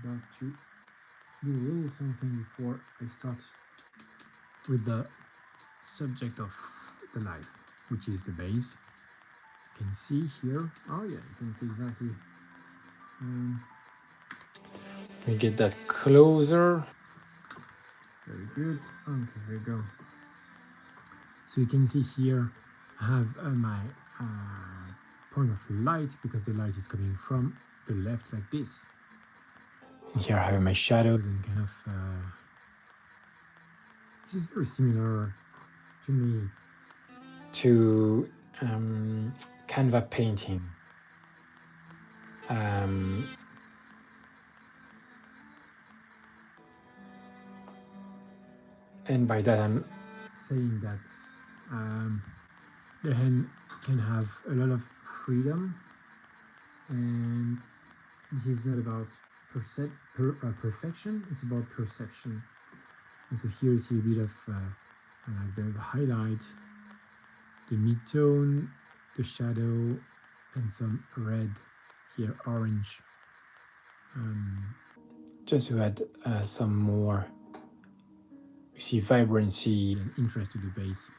about to do a little something before I start with the subject of the life, which is the base. You can see here, oh yeah, you can see exactly. Let me get that closer. Very good. Okay, here we go. So you can see here I have my point of light, because the light is coming from the left like this. And here I have my shadows and kind of this is very similar to me to Canva painting. And by that I'm saying that the hand can have a lot of freedom, and this is not about perfection, it's about perception. And so here you see a bit of like the highlight, the mid-tone, the shadow, and some red here, orange, just to add some more, you see, vibrancy and interest to the base.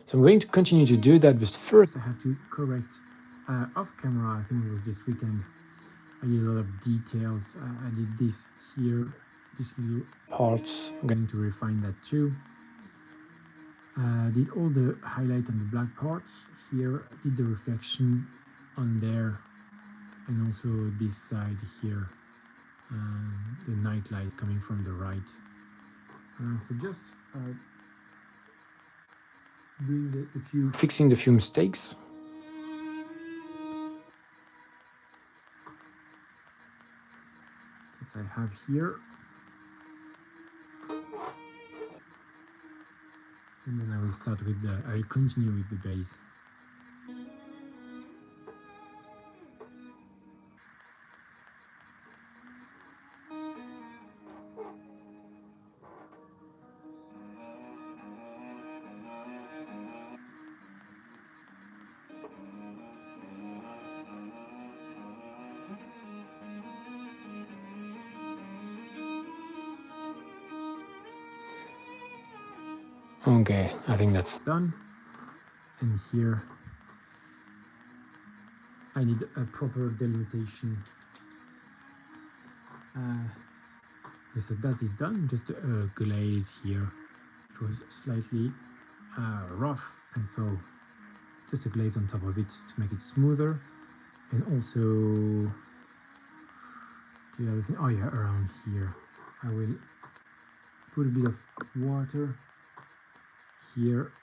So I'm going to continue to do that, but first I have to correct off camera. I think it was this weekend. I did a lot of details. I did this here, these little parts. I'm going to refine that too. Did all the highlight on the black parts here. Did the reflection on there, and also this side here, the night light coming from the right. So just doing fixing the few mistakes. That I have here. And then I will start with I will continue with the base. Okay, I think that's done. And here I need a proper delimitation. Okay, so that is done. Just a glaze here. It was slightly rough, and so just a glaze on top of it to make it smoother. And also the other thing, oh yeah, around here I will put a bit of water here,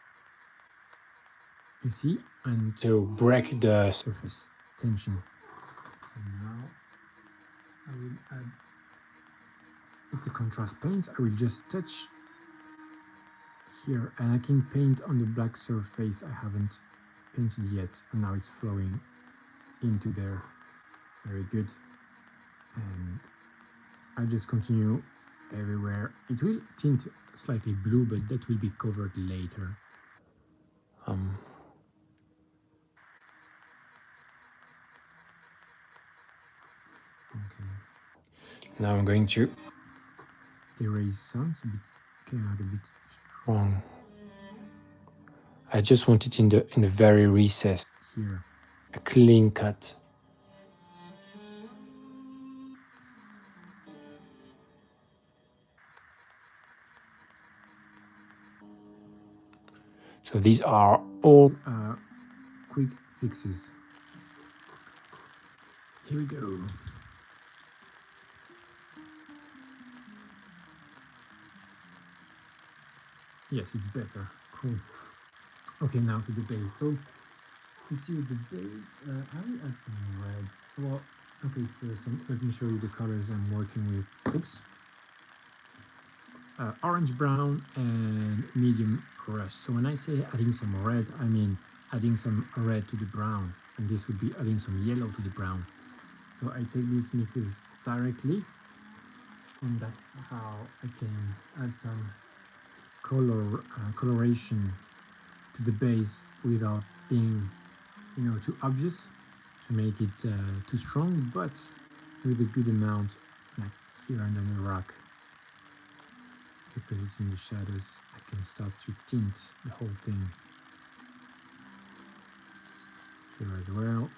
you see, and to break the surface tension. And now I will add, it's a contrast paint. I will just touch here, and I can paint on the black surface I haven't painted yet, and now it's flowing into there. Very good. And I just continue everywhere. It will tint slightly blue, but that will be covered later. Okay. Now I'm going to erase some. It's a bit, came out a bit strong. I just want it in the very recess here, a clean cut. So these are all quick fixes. Here we go. Yes, it's better. Cool. Okay, now to the base. So you see with the base, I will add some red. Well, okay, it's let me show you the colors I'm working with. Oops. Orange brown and medium rust. So when I say adding some red, I mean adding some red to the brown, and this would be adding some yellow to the brown. So I take these mixes directly, and that's how I can add some coloration to the base without being, too obvious, to make it too strong, but with a good amount, like here under the rock, because it's in the shadows, I can start to tint the whole thing here as well.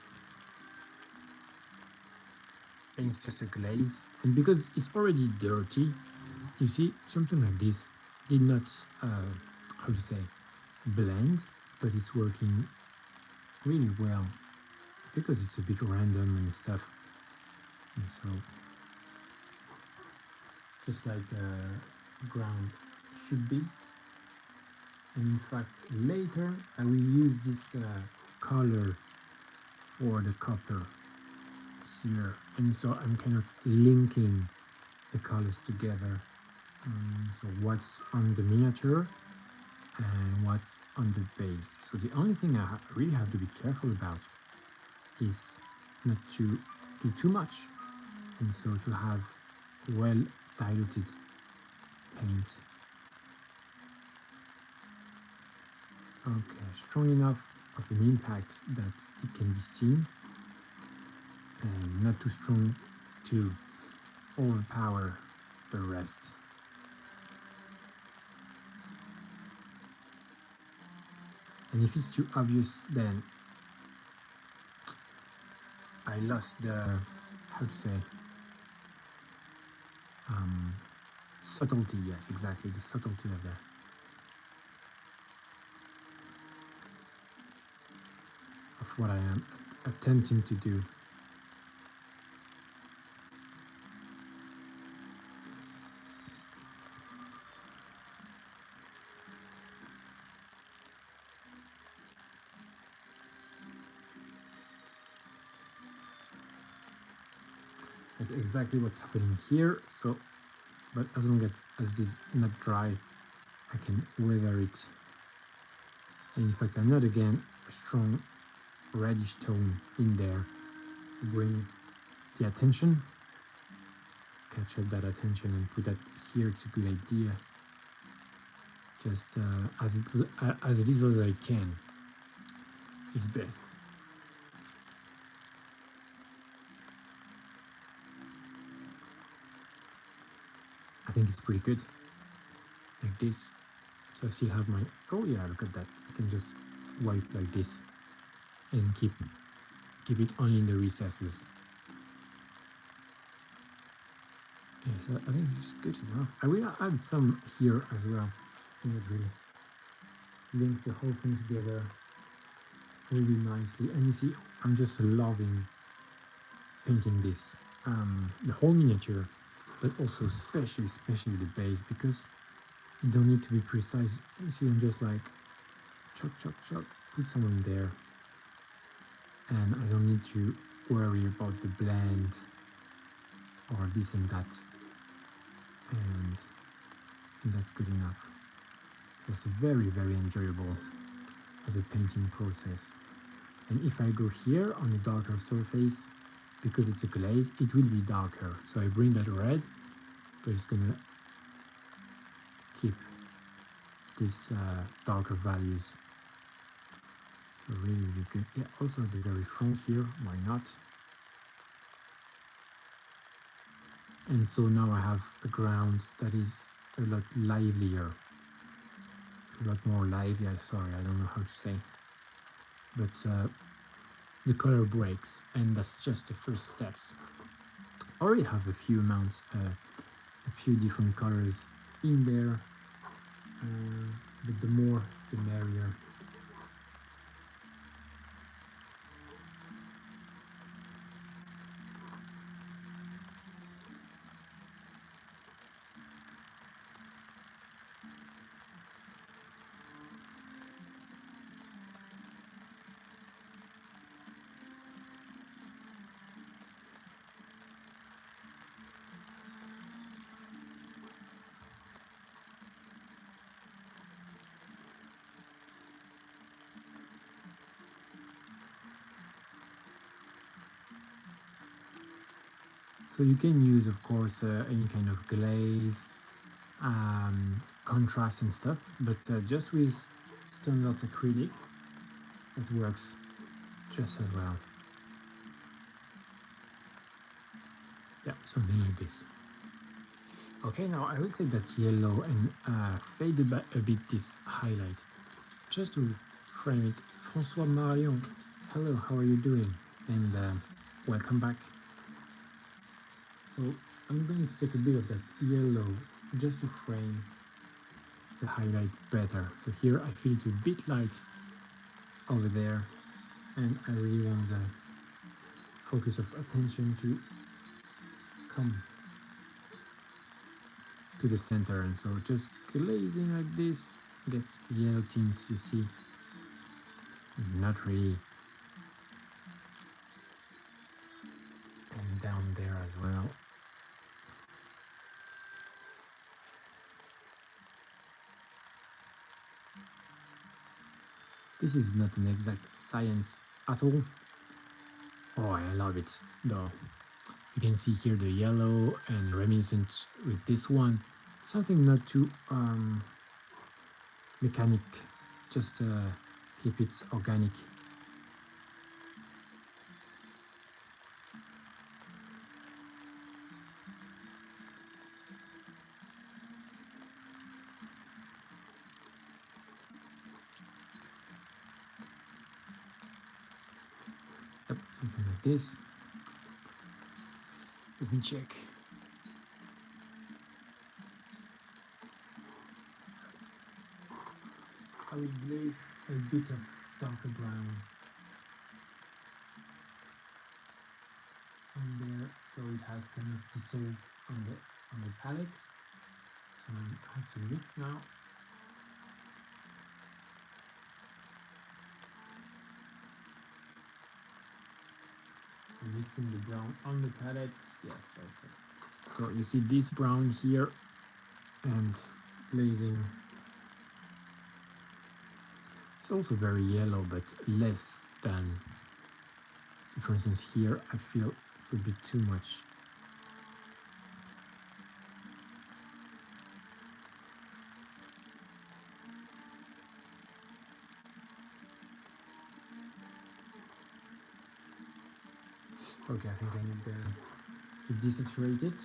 And it's just a glaze, and because it's already dirty, you see something like this did not how to say blend, but it's working really well because it's a bit random and stuff. And so just like ground should be. And in fact later I will use this color for the copper here, and so I'm kind of linking the colors together. So what's on the miniature and what's on the base. So the only thing I really have to be careful about is not to do too much, and so to have well diluted paint. Okay, strong enough of an impact that it can be seen, and not too strong to overpower the rest. And if it's too obvious, then I lost the, how to say, subtlety. Yes, exactly, the subtlety of what I am attempting to do. Like exactly what's happening here. So, but as long as this is not dry, I can weather it. And in fact, I'm not again a strong reddish tone in there to bring the attention, catch up that attention and put that here. It's a good idea. Just as little as I can is best. I think it's pretty good like this. So I still have my, oh yeah, look at that. I can just wipe like this and keep it only in the recesses. Yeah, so I think it's good enough. I will add some here as well. I think it really link the whole thing together really nicely. And you see, I'm just loving painting this, the whole miniature, but also especially the base, because you don't need to be precise. You see, I'm just like chop, put someone there, and I don't need to worry about the blend or this and that, and that's good enough. So it's very enjoyable as a painting process. And if I go here on a darker surface, because it's a glaze, it will be darker. So I bring that red, but it's gonna keep these darker values. So really good. Yeah, also at the very front here, why not? And so now I have a ground that is a lot livelier, a lot more lively. Sorry, I don't know how to say, but the color breaks, and that's just the first steps. I already have a few different colors in there, but the more the merrier. So you can use, of course, any kind of glaze, contrast and stuff, but just with standard acrylic, it works just as well. Yeah, something like this. Okay, now I will take that yellow and fade a bit this highlight, just to frame it. François Marion, hello, how are you doing? And welcome back. So I'm going to take a bit of that yellow just to frame the highlight better. So here I feel it's a bit light over there, and I really want the focus of attention to come to the center, and so just glazing like this, get yellow tint, you see, not really, and down there as well. This is not an exact science at all. Oh, I love it though. You can see here the yellow and reminiscent with this one, something not too mechanic, just keep it organic. Yep, something like this. Let me check. I will glaze a bit of darker brown on there, so it has kind of dissolved on the palette. So I have to mix now. I'm mixing the brown on the palette. Yes, okay. So you see this brown here and glazing. It's also very yellow, but less than. So for instance, here I feel it's a bit too much. Okay, I think I need to desaturate it.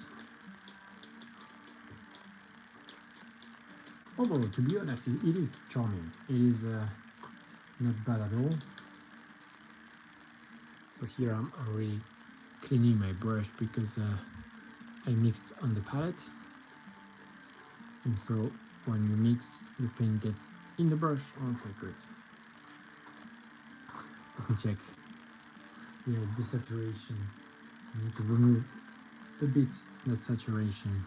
Although, to be honest, it is charming. It is not bad at all. So here I'm already cleaning my brush because I mixed on the palette. And so when you mix, the paint gets in the brush. Okay, good. Let me check. We have desaturation. I need to remove a bit that saturation.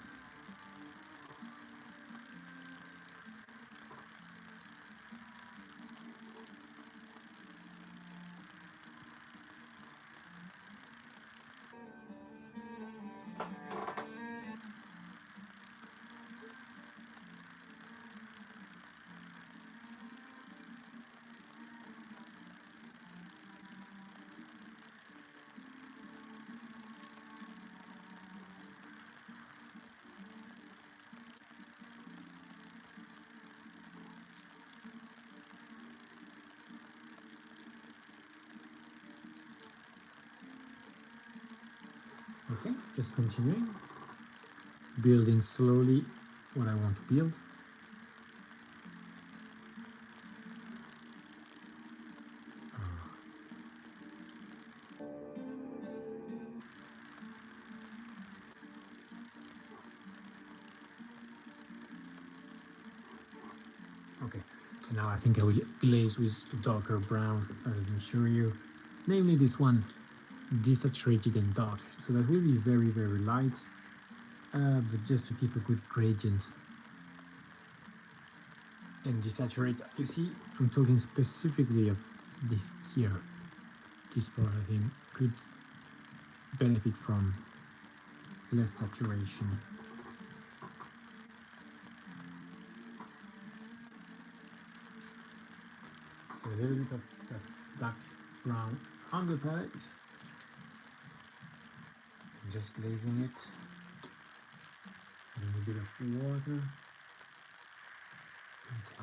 Okay, just continuing, building slowly what I want to build. Okay, so now I think I will glaze with a darker brown. Let me show you, namely this one, desaturated and dark. So that will be very, very light, but just to keep a good gradient. And desaturate, you see, I'm talking specifically of this here. This part, I think, could benefit from less saturation. So a little bit of that dark brown on the palette. Just glazing it. And a bit of water. Okay.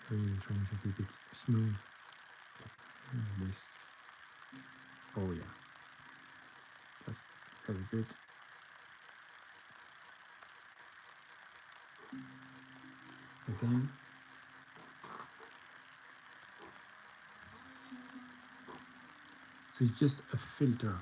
Really trying to keep it smooth. Like this. Oh yeah. That's very good. again. So it's just a filter.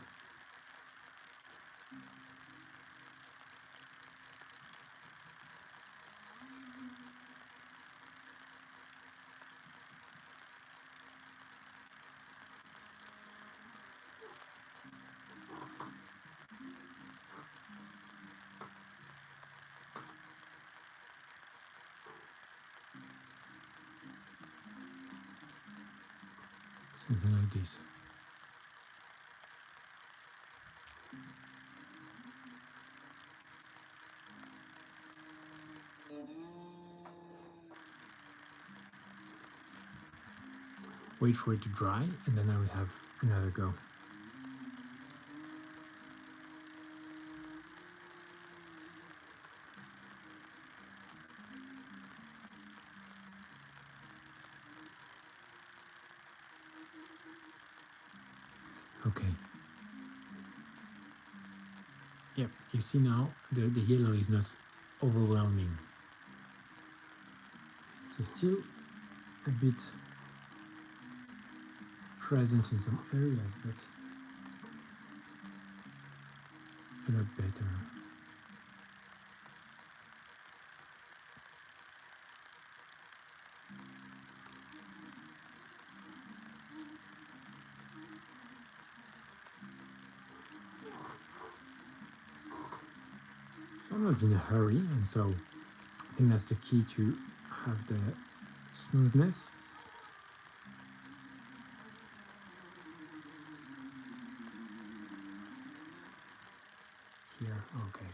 Something like this. Wait for it to dry, and then I will have another go. Okay. Yep, you see now the yellow is not overwhelming. So still a bit present in some areas, but a lot better. So I'm not in a hurry, and so I think that's the key to have the smoothness. Here, okay.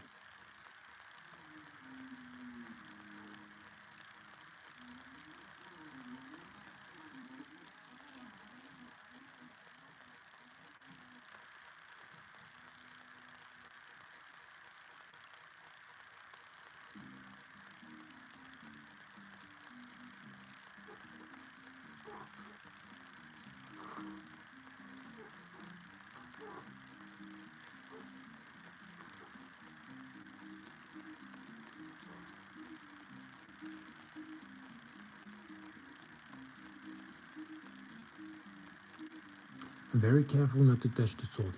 Very careful not to touch the sword,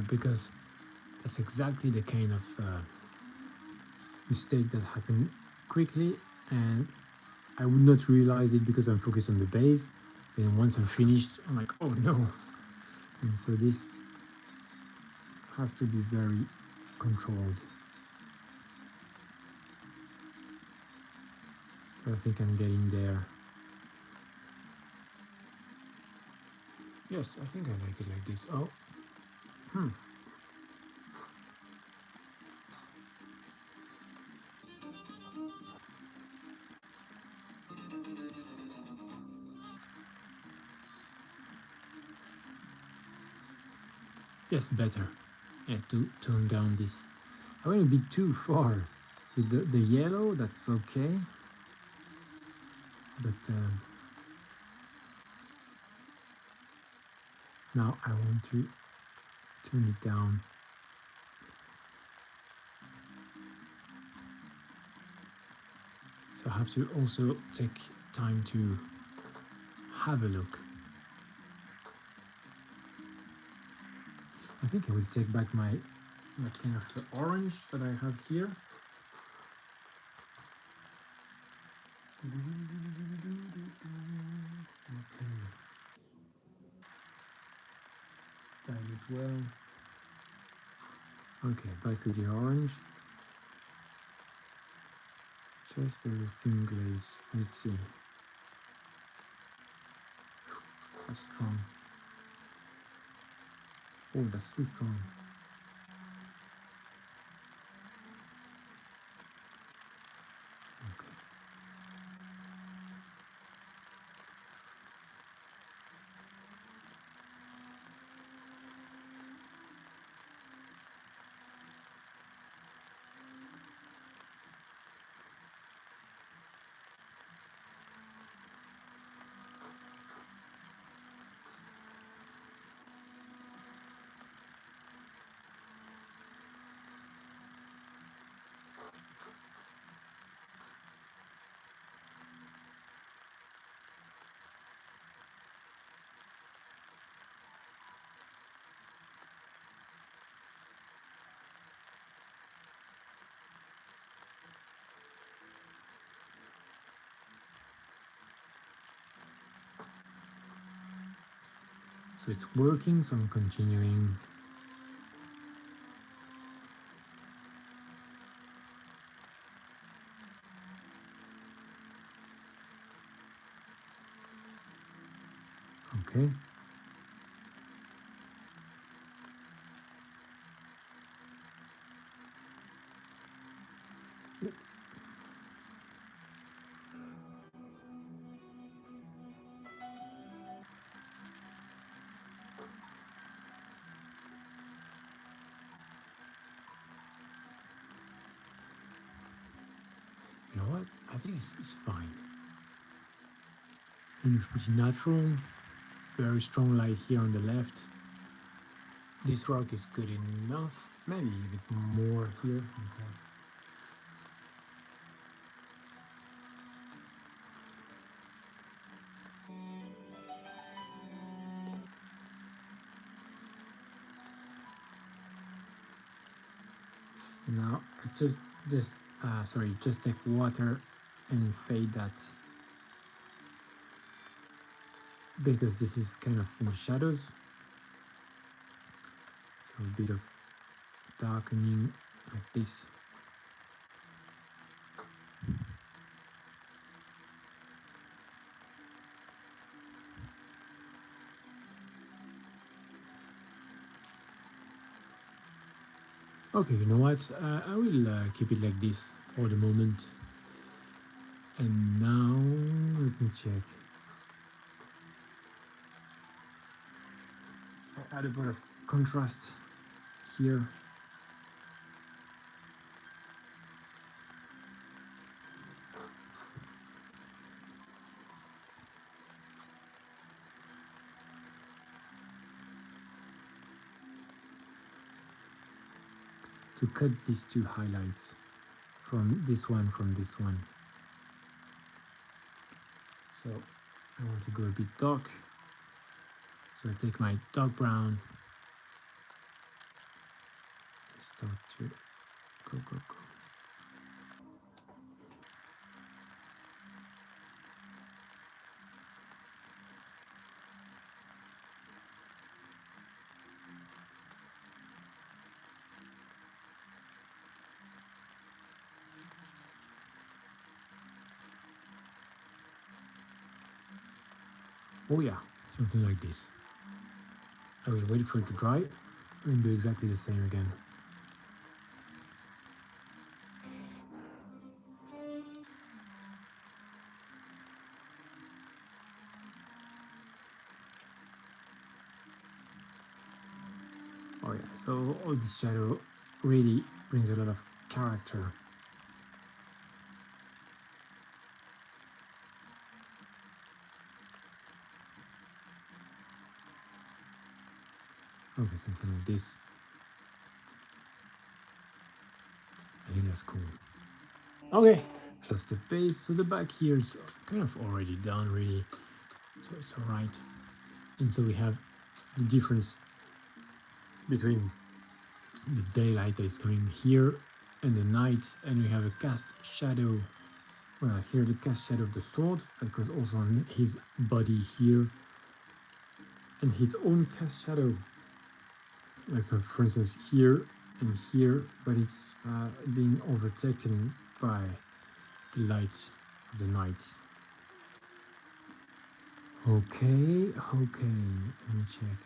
because that's exactly the kind of mistake that happened quickly, and I would not realize it because I'm focused on the base. And once I'm finished, I'm like, oh no. And so this has to be very controlled. So I think I'm getting there. Yes, I think I like it like this. Oh, yes, better. Yeah, to tone down this. I went a bit too far with the yellow. That's okay, but now I want to tone it down. So I have to also take time to have a look. I think I will take back my that kind of orange that I have here. Okay. Dilute well. Okay, back to the orange. Just very thin glaze. Let's see. That's strong. Oh, that's too strong. Okay. So it's working, so I'm continuing. Okay. You know what? I think it's fine. I think it's pretty natural. Very strong light here on the left. This rock is good enough. Maybe a bit more here. Okay. Now just take water and fade that, because this is kind of in the shadows. So a bit of darkening like this. Okay, you know what? I will keep it like this for the moment. And now let me check. I add a bit of contrast here. To cut these two highlights from this one, So I want to go a bit dark. So I take my dark brown. I start to go. Oh yeah, something like this. I will wait for it to dry and do exactly the same again. Oh yeah, so all this shadow really brings a lot of character. Okay, something like this. I think that's cool. Okay, so that's the base. So the back here is kind of already done, really. So it's all right. And so we have the difference between the daylight that is coming here and the night, and we have a cast shadow. Well, here the cast shadow of the sword that goes also on his body here, and his own cast shadow. Like so, for instance, here and here, but it's being overtaken by the light of the night. Okay, let me check.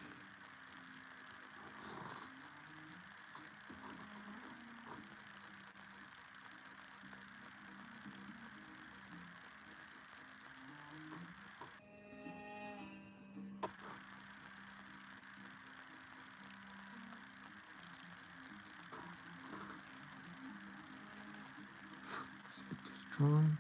It's a bit too strong.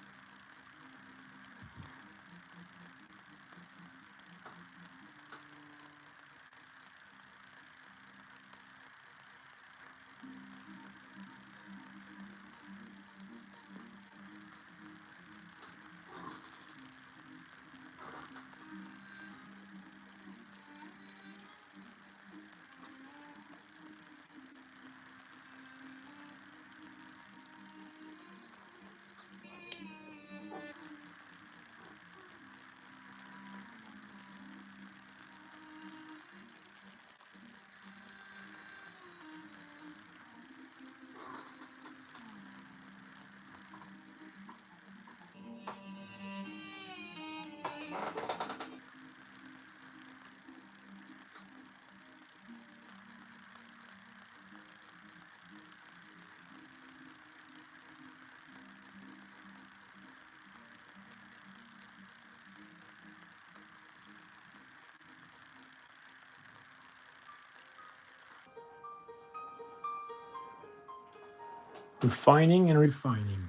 refining and refining.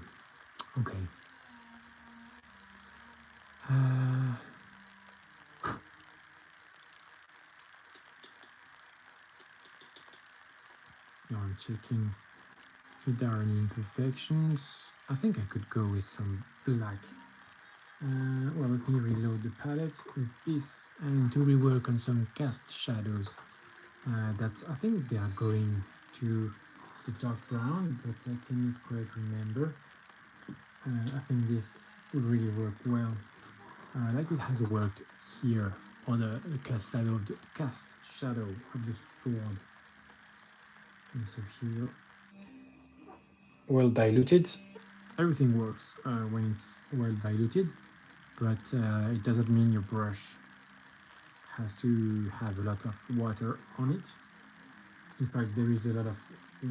Okay. Now I'm checking if there are any imperfections. I think I could go with some black. Well, let me reload the palette with this and to rework on some cast shadows. That I think they are going to the dark brown, but I cannot quite remember. I think this would really work well, like it has worked here on the cast shadow of the sword. And so here, well diluted. Everything works when it's well diluted, but it doesn't mean your brush has to have a lot of water on it. In fact, there is a lot of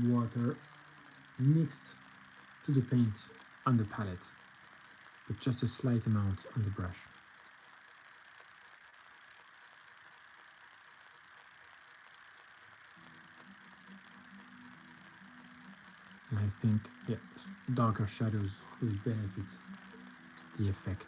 water mixed to the paint on the palette, but just a slight amount on the brush. And I think, yeah, darker shadows will benefit the effect.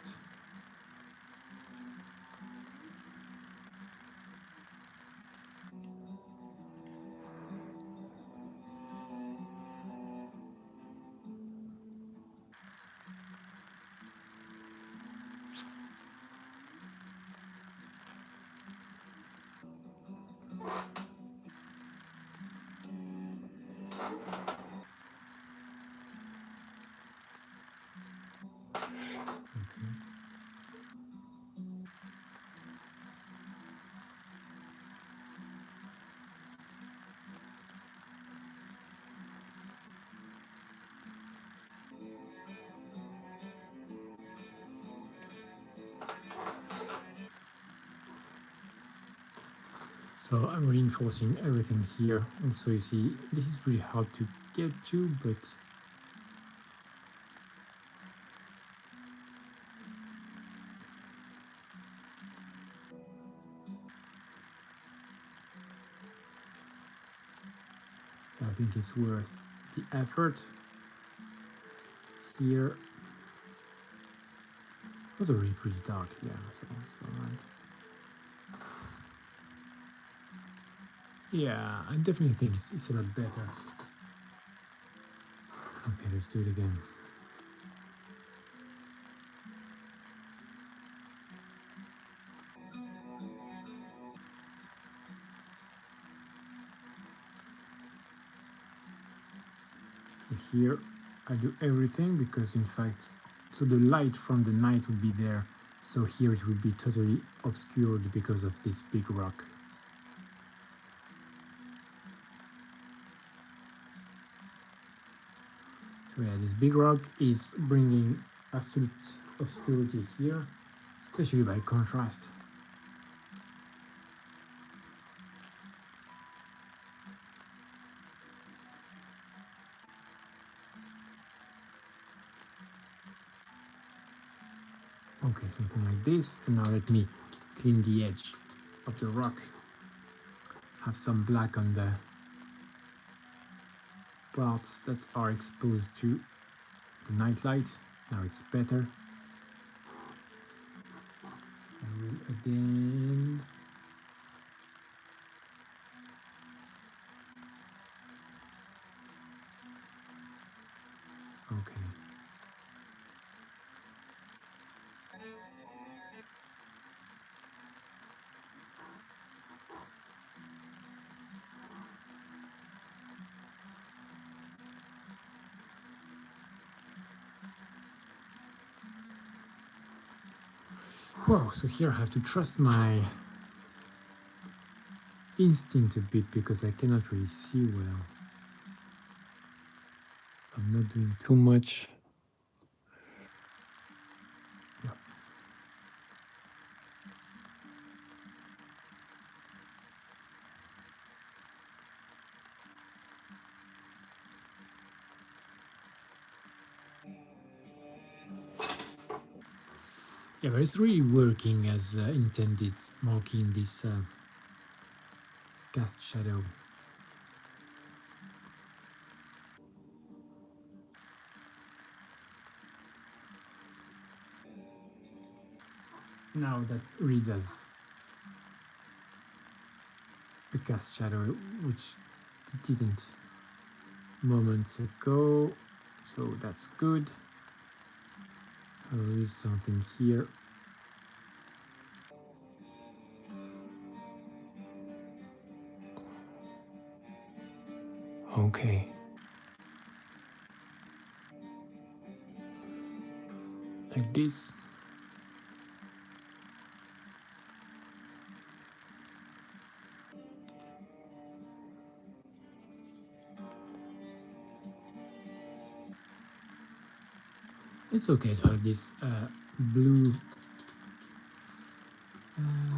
So I'm reinforcing everything here. And so you see, this is pretty hard to get to, but I think it's worth the effort. Here, it was already pretty dark, yeah, so right. Yeah, I definitely think it's a lot better. Okay, let's do it again. So here I do everything because in fact, so the light from the night will be there. So here it will be totally obscured because of this big rock. So yeah, this big rock is bringing absolute obscurity here, especially by contrast. Okay, something like this. And now let me clean the edge of the rock. Have some black on the parts that are exposed to the night light. Now it's better. I will again. Okay. Whoa, so here I have to trust my instinct a bit because I cannot really see well. I'm not doing too much. Yeah. Yeah, but it's really working as intended, marking this cast shadow. now that reads as a cast shadow, which it didn't moments ago, so that's good. I'll read something here. Okay. Like this. It's okay to have this blue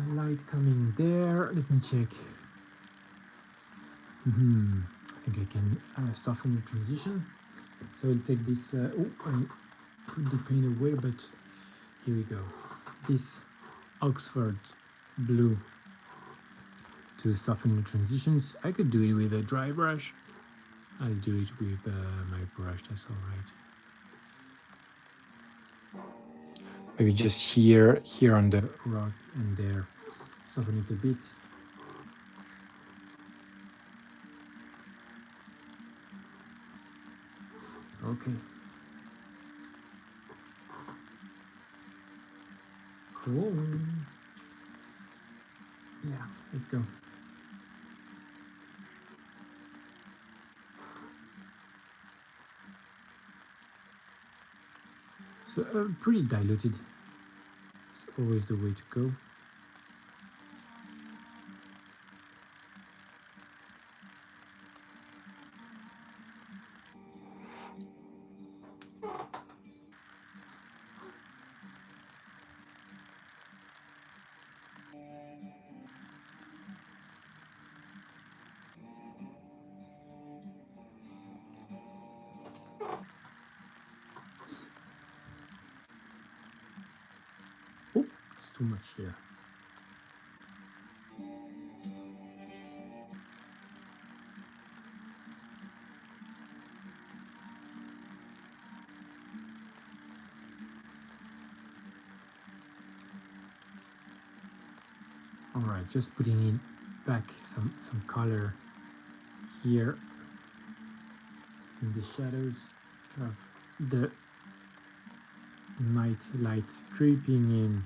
light coming there. Let me check. I think I can soften the transition. So I'll take this. Oh, I put the paint away, but here we go. This Oxford blue to soften the transitions. I could do it with a dry brush. I'll do it with my brush. That's all right. Maybe just here on the rock and there, soften it a bit. Okay. Cool. Yeah, let's go. So pretty diluted. It's always the way to go. Oh, it's too much here. All right, just putting in back some color here in the shadows of the night light creeping in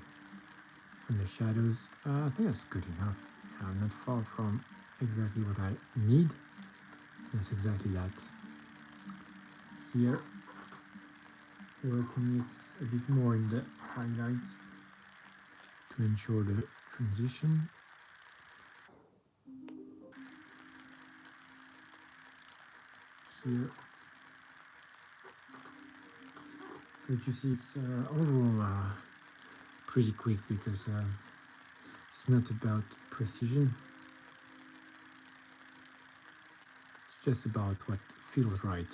on the shadows. I think that's good enough. I'm not far from exactly what I need. That's exactly that. Here, working it a bit more in the highlights to ensure the transition. Here, but you see it's overall pretty quick because it's not about precision. It's just about what feels right.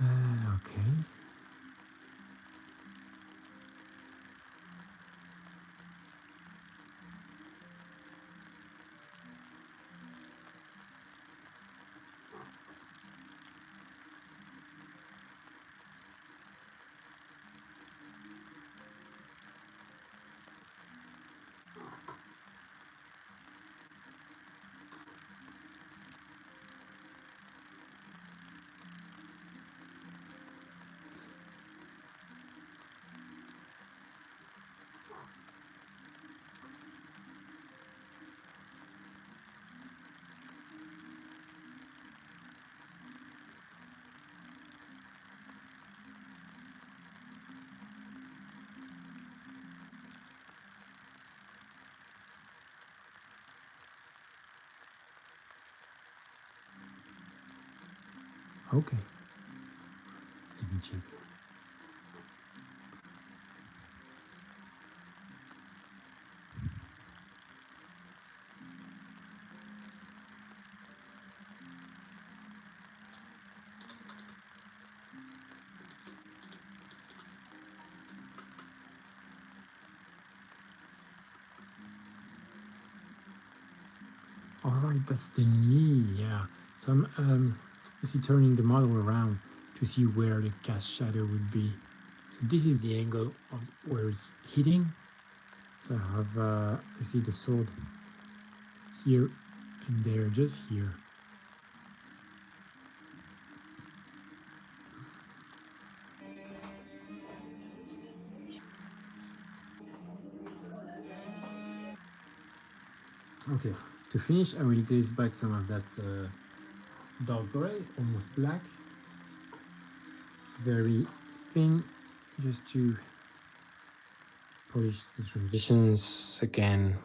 Okay. Okay. Let me check. right, that's the knee, yeah. So I'm you see turning the model around to see where the cast shadow would be. So this is the angle of where it's hitting. So I have you see the sword here and there, just here. Okay, to finish, I will glaze back some of that dark gray, almost black, very thin, just to polish the transitions again,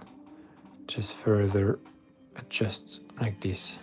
just further adjust like this.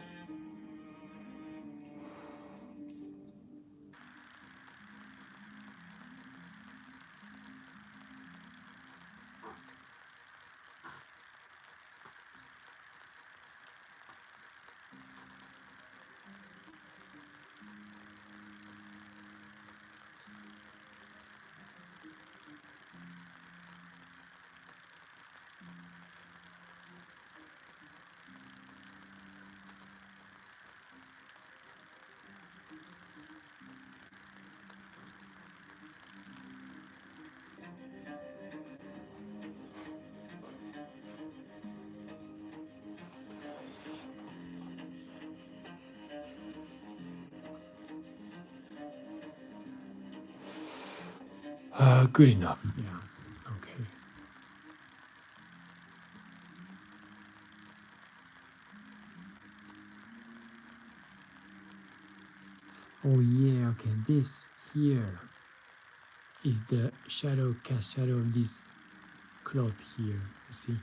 Good enough, yeah, okay. Oh yeah, okay, this here is the shadow, cast shadow of this cloth here, you see?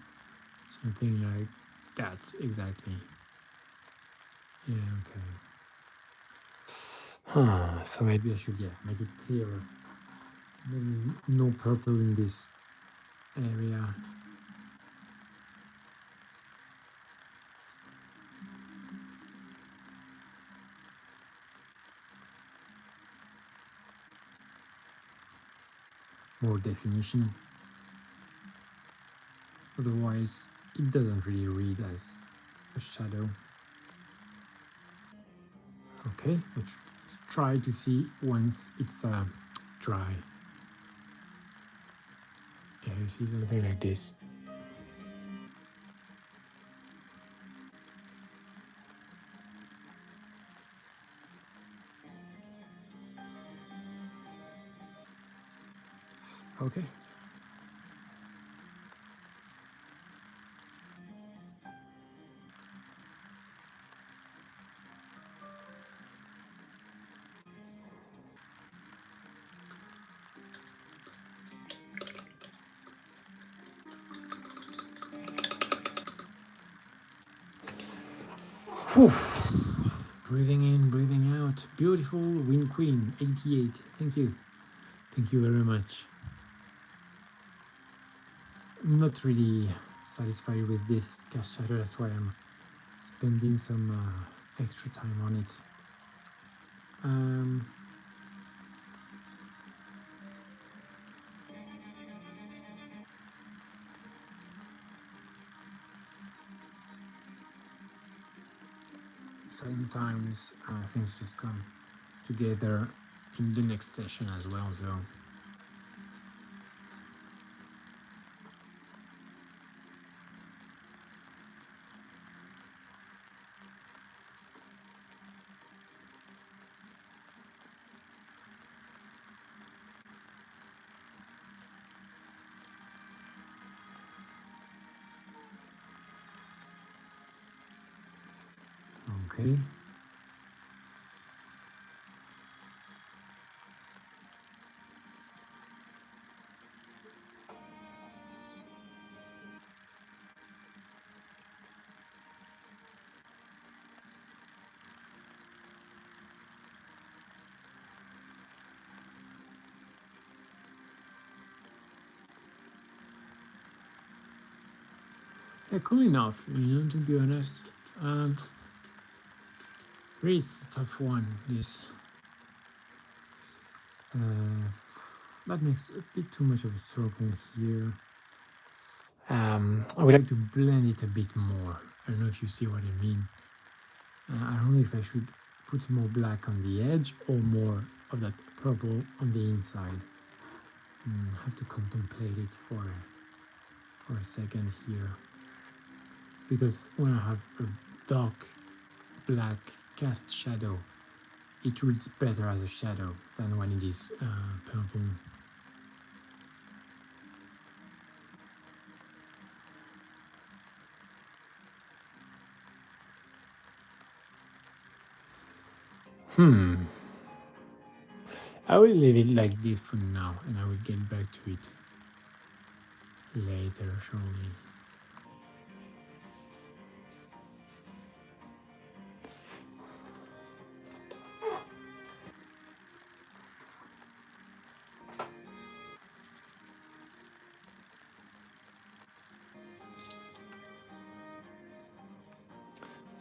Something like that, exactly. Yeah, okay. So maybe I should, yeah, make it clearer. Maybe no purple in this area. More definition. Otherwise, it doesn't really read as a shadow. Okay, let's try to see once it's dry. Yeah, you see something like this. Okay. Whew. Breathing in, breathing out. Beautiful Wind Queen 88. Thank you. Thank you very much. I'm not really satisfied with this cast shadow, that's why I'm spending some extra time on it. Sometimes things just come together in the next session as well, so okay. Yeah, cool enough, to be honest. Really, it's a tough one, this. That makes a bit too much of a circle here. I would like to blend it a bit more. I don't know if you see what I mean. I don't know if I should put more black on the edge or more of that purple on the inside. I have to contemplate it for a second here, because when I have a dark black cast shadow, it reads better as a shadow than when it is purple. I will leave it like this for now, and I will get back to it later, surely.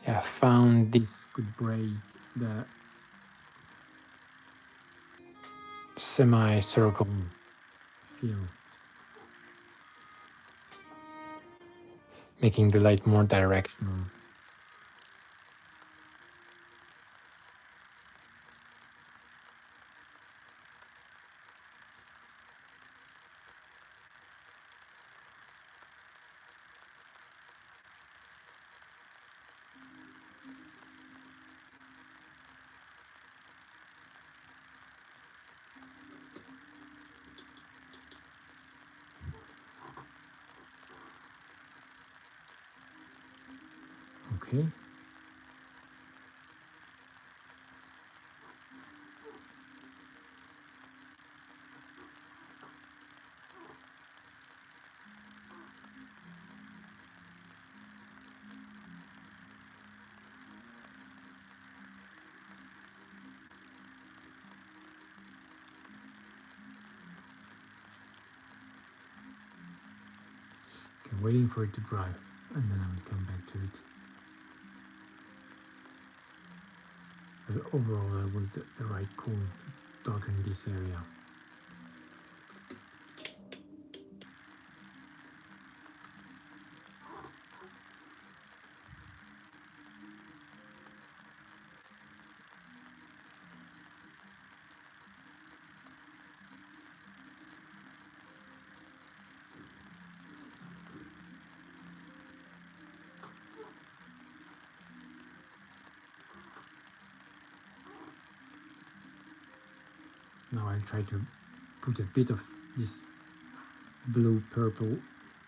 Yeah, I found this could break the semi-circle feel, making the light more directional. Okay. Okay, waiting for it to dry, and then I will come back to it. But overall, that was the right call to darken this area. Now I'll try to put a bit of this blue-purple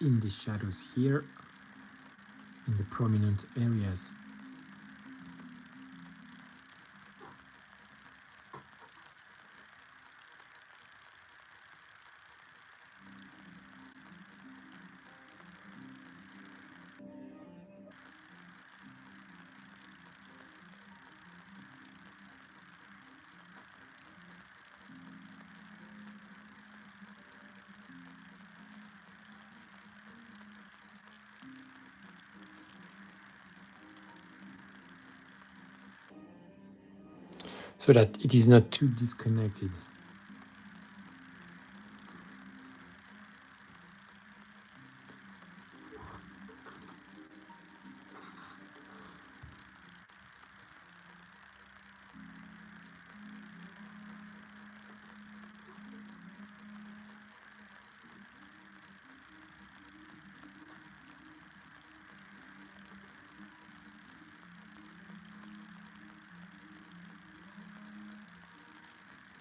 in the shadows here, in the prominent areas. So that it is not too disconnected.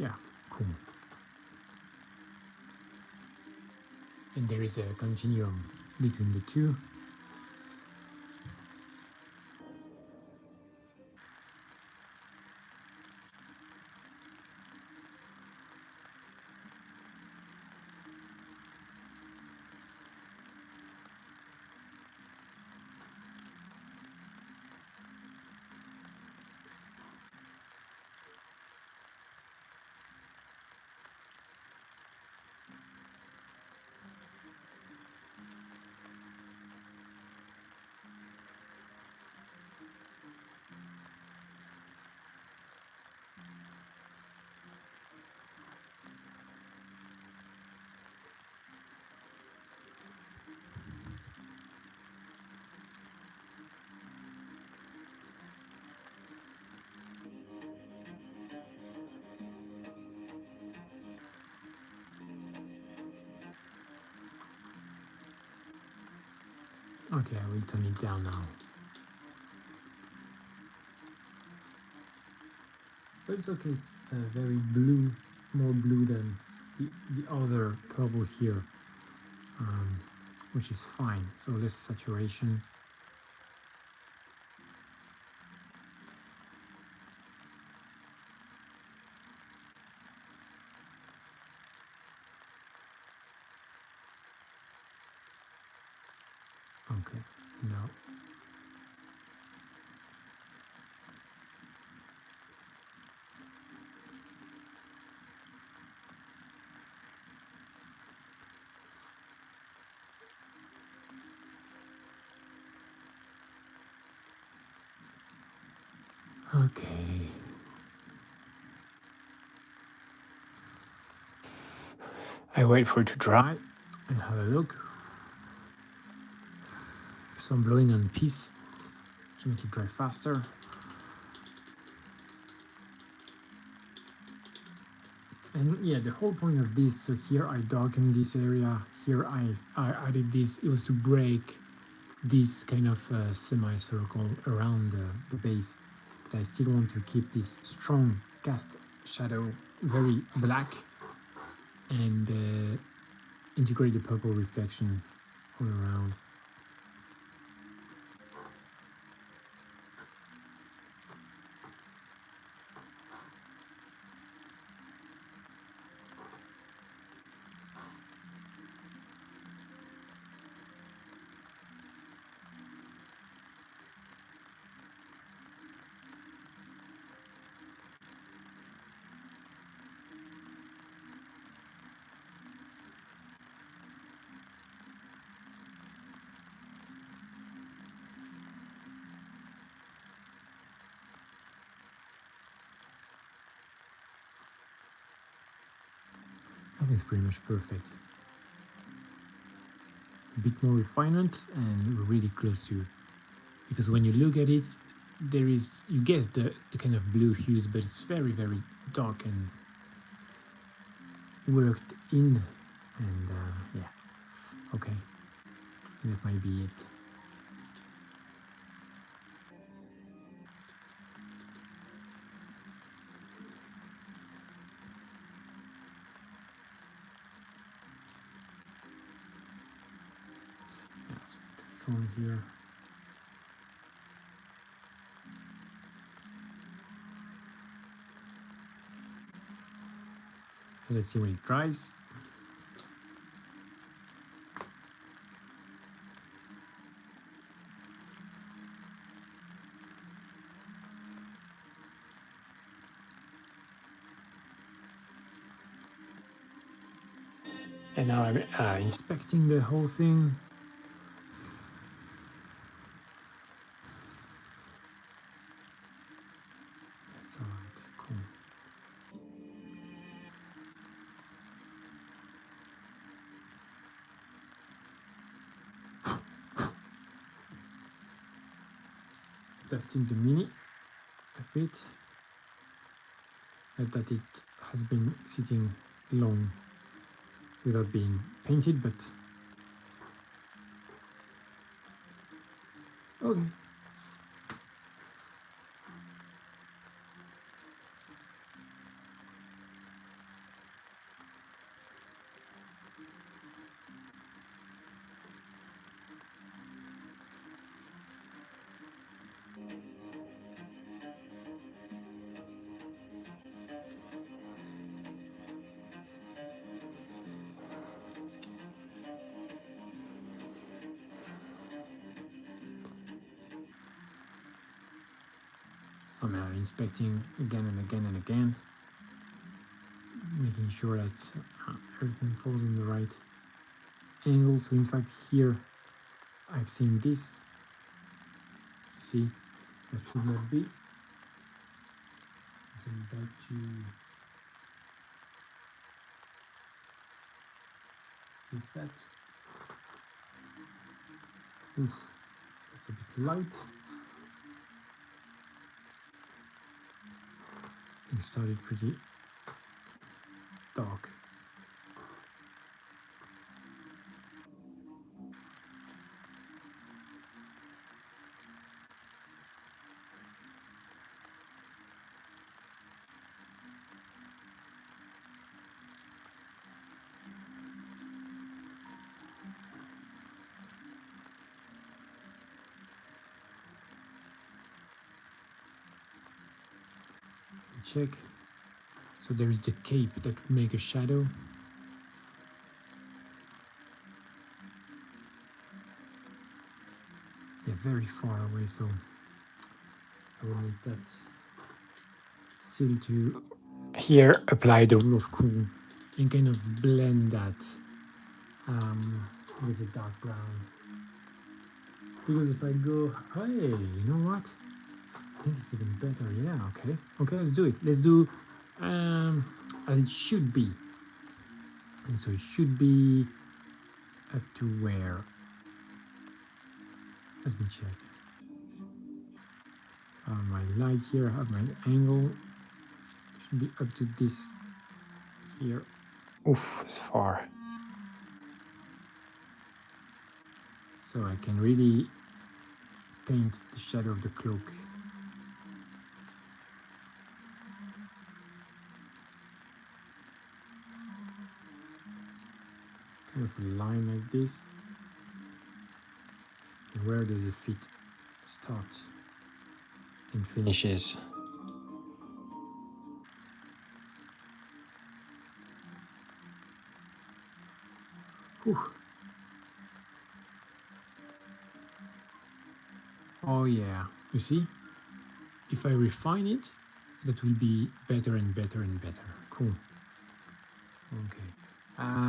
Yeah, cool. And there is a continuum between the two. Okay, I will turn it down now. But it's okay, it's very blue, more blue than the other purple here, which is fine. So less saturation. Okay, now. Okay. I wait for it to dry and have a look. So I'm blowing on the piece to make it dry faster. And yeah, the whole point of this, so here I darkened this area, here I added this, it was to break this kind of semicircle around the base. But I still want to keep this strong cast shadow, very black, and integrate the purple reflection all around. I think it's pretty much perfect. A bit more refinement and we're really close to, because when you look at it, there is, you guess the kind of blue hues, but it's very, very dark and worked in. And yeah, okay, that might be it. Yeah, it's too strong here. Let's see when it dries. And now I'm inspecting the whole thing. That's all right, cool. Dusting the mini a bit, that it has been sitting long without being painted, but okay. So I'm inspecting again and again and again, making sure that everything falls in the right angle. So in fact here I've seen this. See, that should not be. So I'm back to fix that. Oof, that's a bit light. It started pretty dark. check. So there's the cape that would make a shadow. Yeah, very far away, so I will need that seal to here apply the rule of cool and kind of blend that with a dark brown. Because if I go, hey, you know what? I think it's even better. Yeah, okay, let's do it. Let's do as it should be. And so it should be up to where? Let me check. My light here, I have my angle. Should be up to this here. Oof, it's far. So I can really paint the shadow of the cloak. Kind of a line like this. And where does the fit start and finishes? Whew. Oh yeah, you see? If I refine it, that will be better and better and better. Cool. Okay.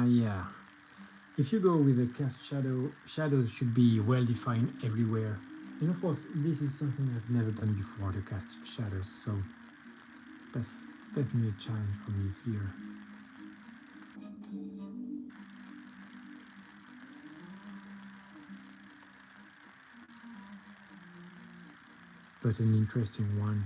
Yeah. If you go with a cast shadow, shadows should be well defined everywhere. And of course, this is something I've never done before, to cast shadows, so that's definitely a challenge for me here. But an interesting one.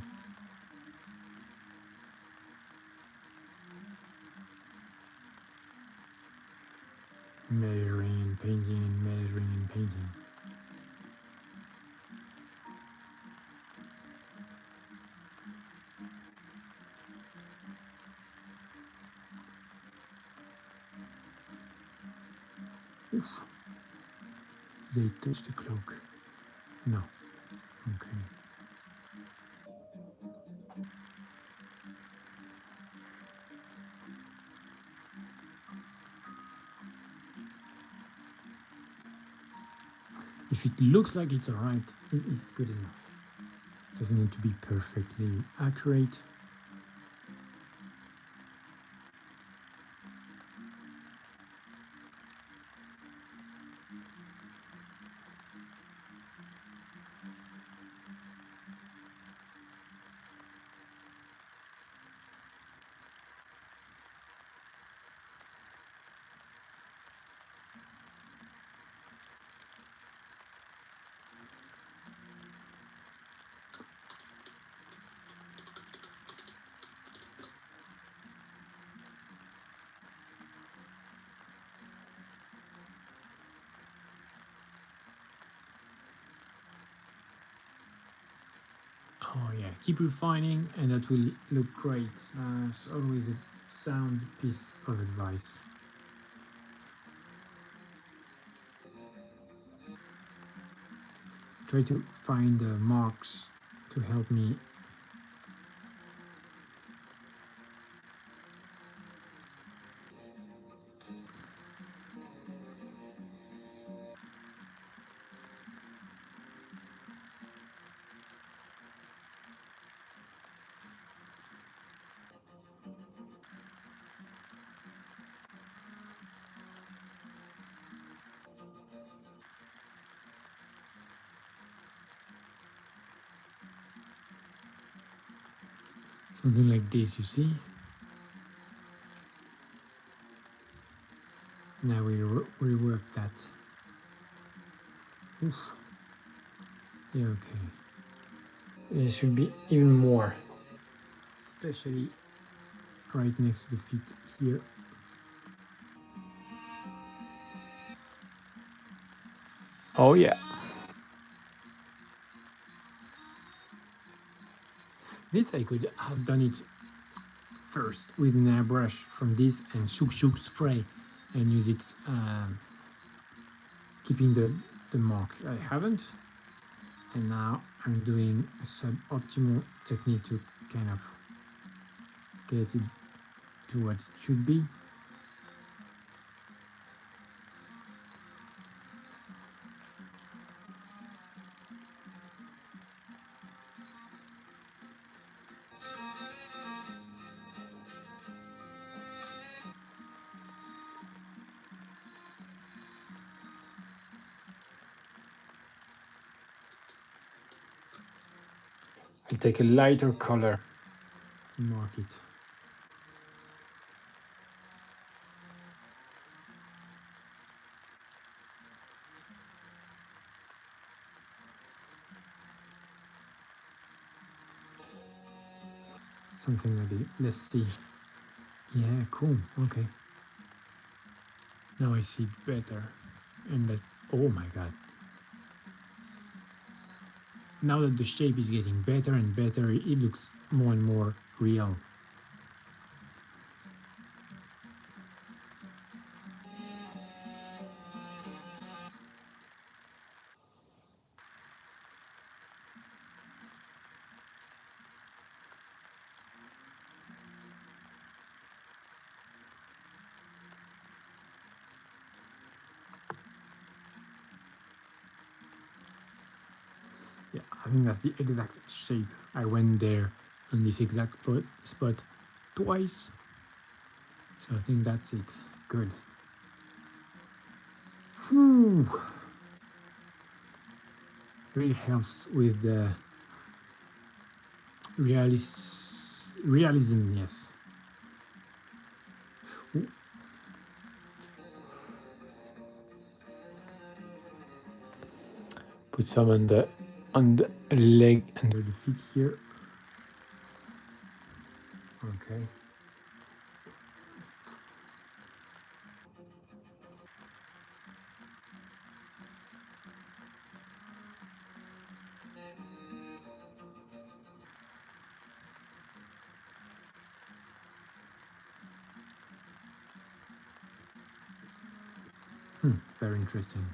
Measuring and painting and measuring and painting. Oof. They touch the cloak. No. Okay. If it looks like it's alright, it is good enough. It doesn't need to be perfectly accurate. Oh yeah, keep refining and that will look great. It's always a sound piece of advice. Try to find marks to help me. Something like this, you see? Now we rework that. Oof. Yeah, okay. There should be even more, especially right next to the feet here. Oh yeah. This I could have done it first with an airbrush from this and shuk spray and use it keeping the mark. I haven't, and now I'm doing a suboptimal technique to kind of get it to what it should be. I'll take a lighter color to mark it. Something like it. Let's see. Yeah, cool. Okay. Now I see it better. And that's, oh my god. Now that the shape is getting better and better, it looks more and more real. Yeah, I think that's the exact shape. I went there on this exact spot twice. So I think that's it. Good. Whew. Really helps with the realism, yes. Ooh. Put some on the leg, under the feet here. Okay. Very interesting.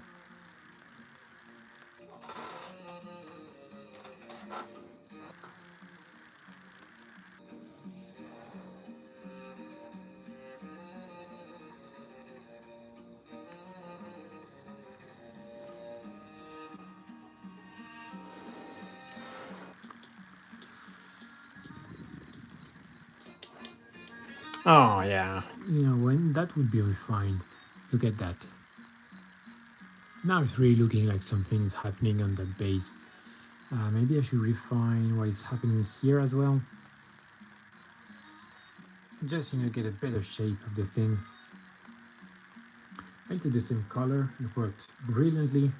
Oh yeah, you know, when that would be refined. Look at that. Now it's really looking like something's happening on that base. Maybe I should refine what is happening here as well. Just, you know, get a better shape of the thing. I did the same color. It worked brilliantly.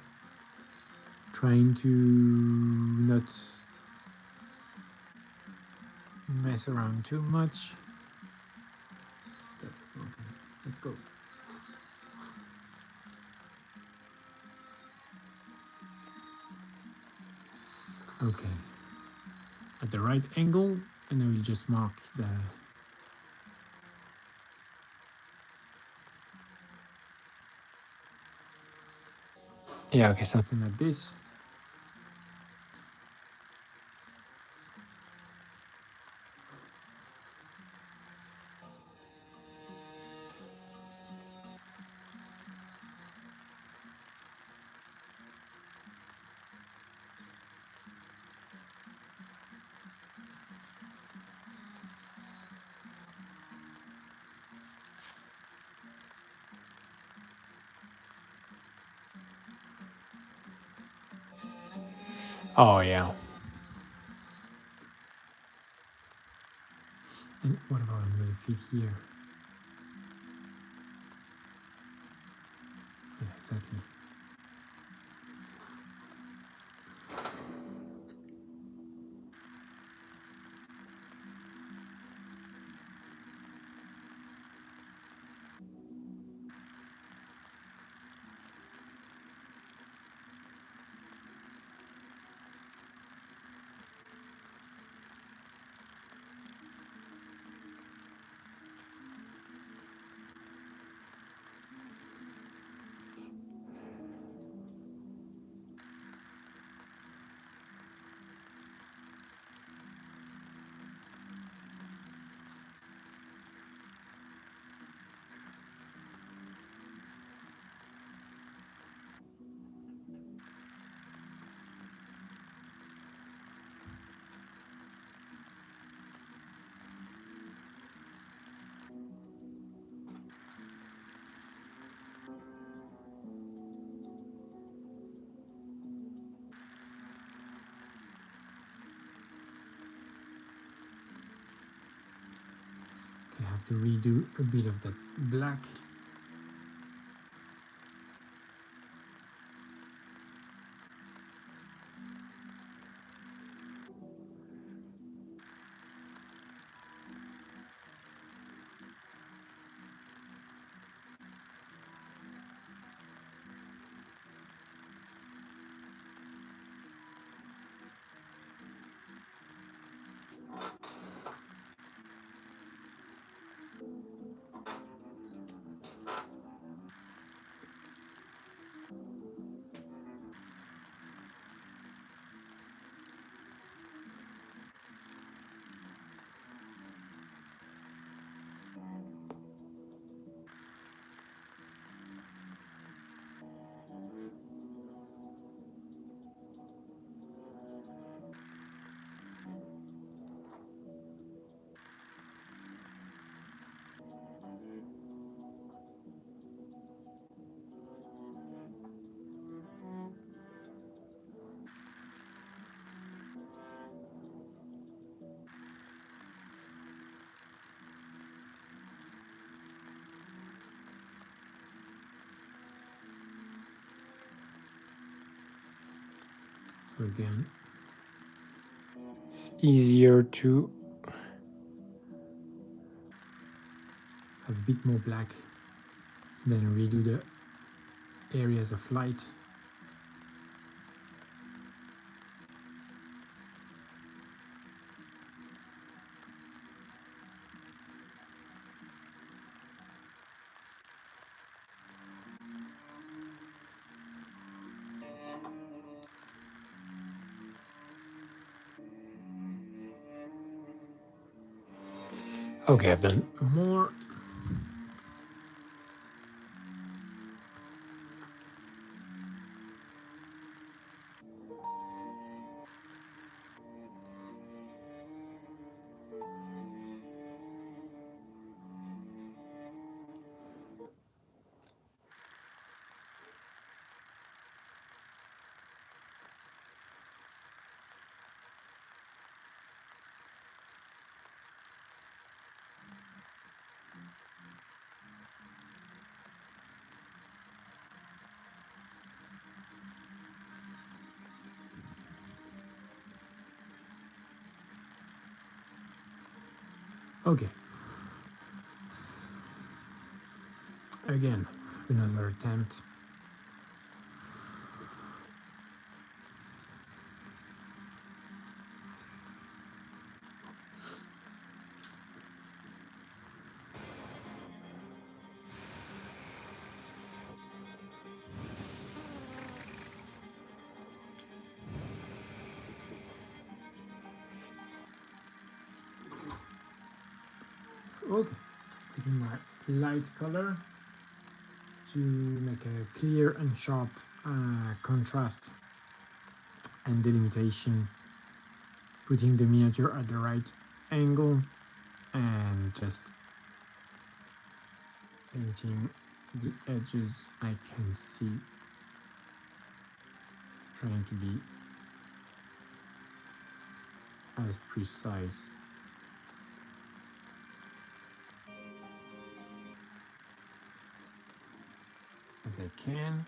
Trying to not mess around too much. Okay, let's go. Okay, at the right angle, and I will just mark the. Yeah, okay, something like this. Oh yeah. And what about under the feet here? Yeah, exactly. to redo a bit of that black. So again, it's easier to have a bit more black, then redo the areas of light. Okay, I've done more. Okay. Again, another attempt. Okay, taking my light color to make a clear and sharp contrast and delimitation, putting the miniature at the right angle and just painting the edges I can see, trying to be as precise as I can.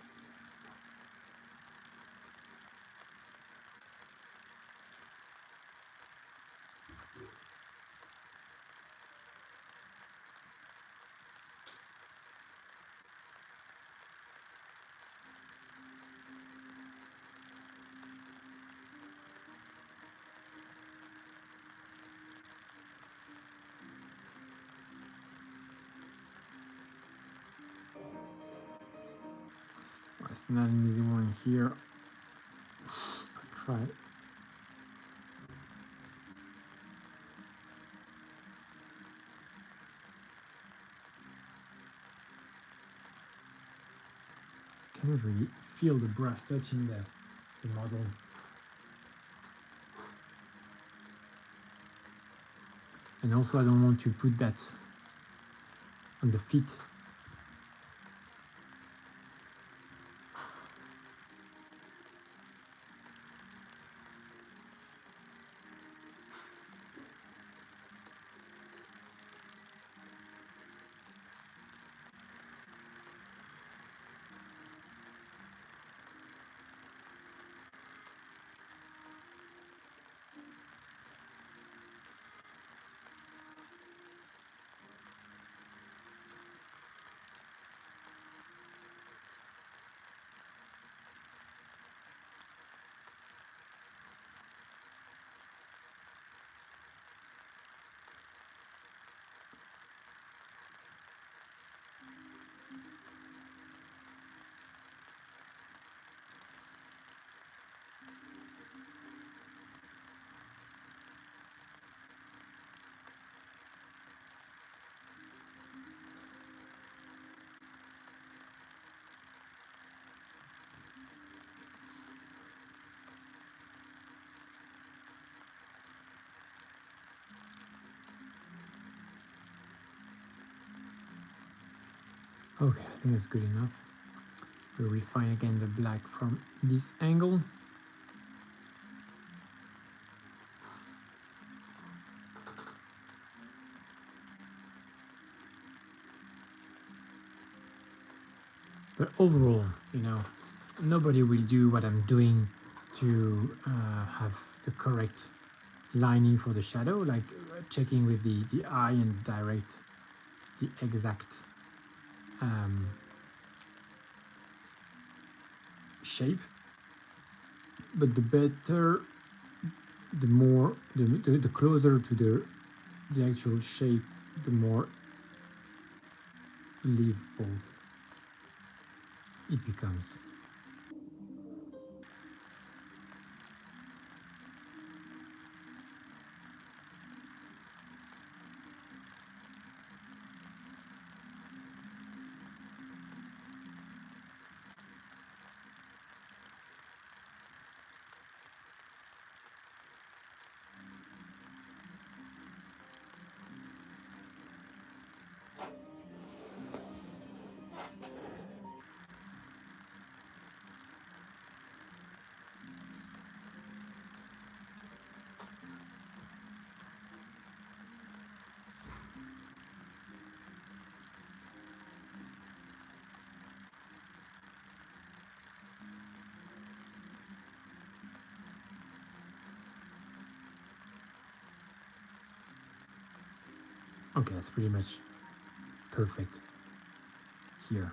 It's not an easy one here. I'll try. Cannot really feel the brush touching the model. And also I don't want to put that on the feet. Okay, I think that's good enough. We'll refine again the black from this angle. But overall, you know, nobody will do what I'm doing to have the correct lining for the shadow, like checking with the eye and direct the exact shape. But the better, the more, the closer to the actual shape, the more livable it becomes. Okay, that's pretty much perfect here.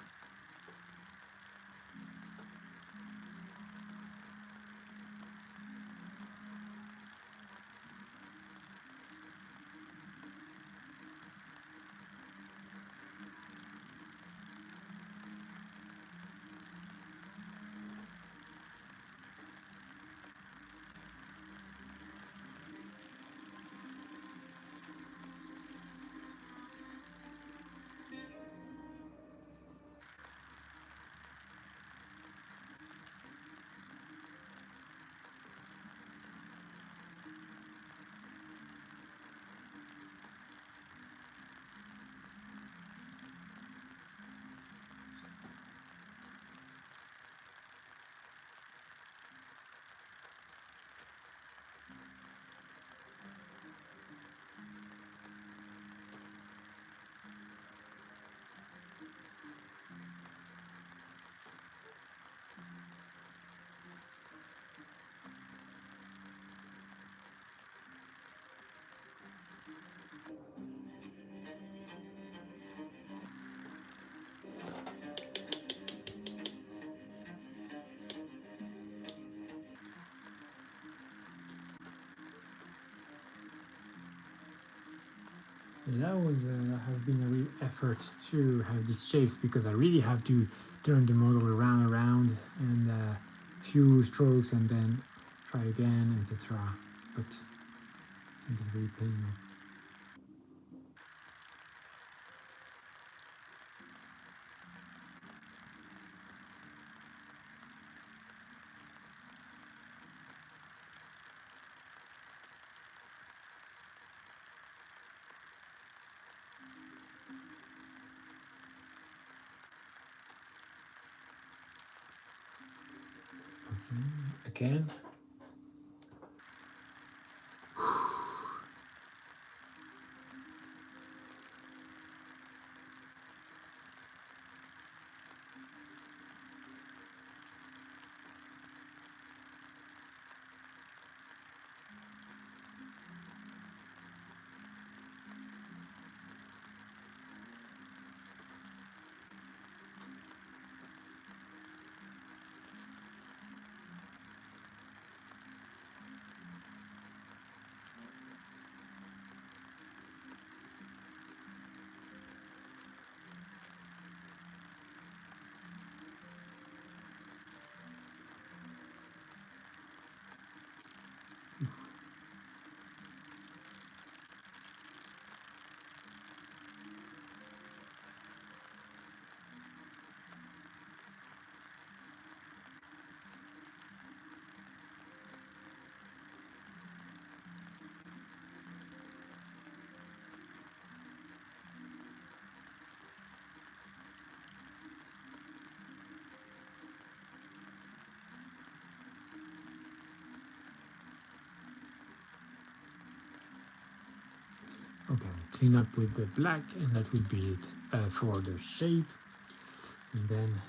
That has been a real effort to have these shapes, because I really have to turn the model around and few strokes and then try again, etc. But I think it's really paying off. Okay, again. clean up with the black, and that would be it for the shape. And then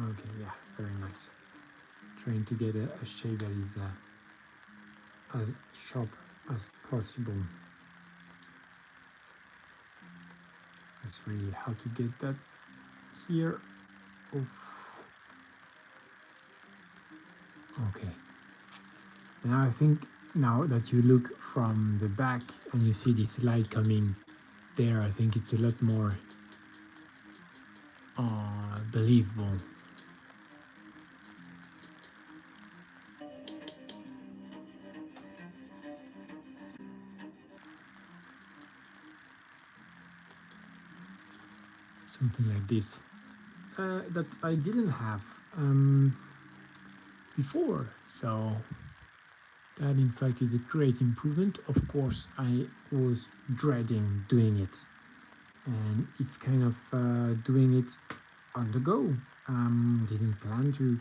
okay, yeah, very nice. Trying to get a shape that is as sharp as possible. That's really how to get that here. Oof. Okay. Now I think now that you look from the back and you see this light coming there, I think it's a lot more believable. Something like this that I didn't have before, so that in fact is a great improvement. Of course, I was dreading doing it, and it's kind of doing it on the go. Didn't plan to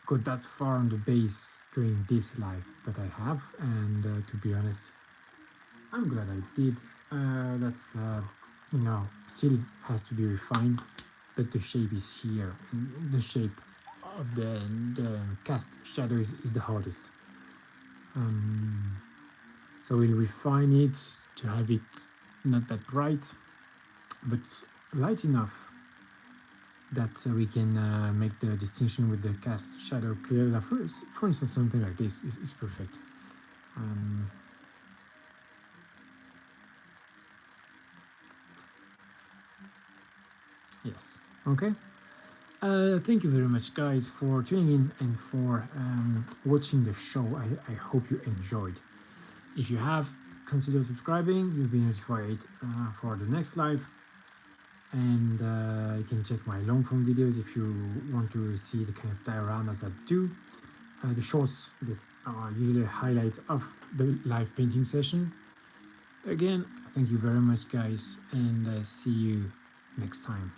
go that far on the base during this live that I have, and to be honest, I'm glad I did. That's you know, still has to be refined, but the shape is here. The shape of the cast shadow is the hardest. So we'll refine it to have it not that bright, but light enough that we can make the distinction with the cast shadow clear. Now, for instance, something like this is perfect. Yes. Okay. Thank you very much, guys, for tuning in and for watching the show. I hope you enjoyed. If you have, consider subscribing. You'll be notified for the next live. And you can check my long form videos if you want to see the kind of dioramas that do. The shorts that are usually a highlight of the live painting session. Again, thank you very much, guys, and see you next time.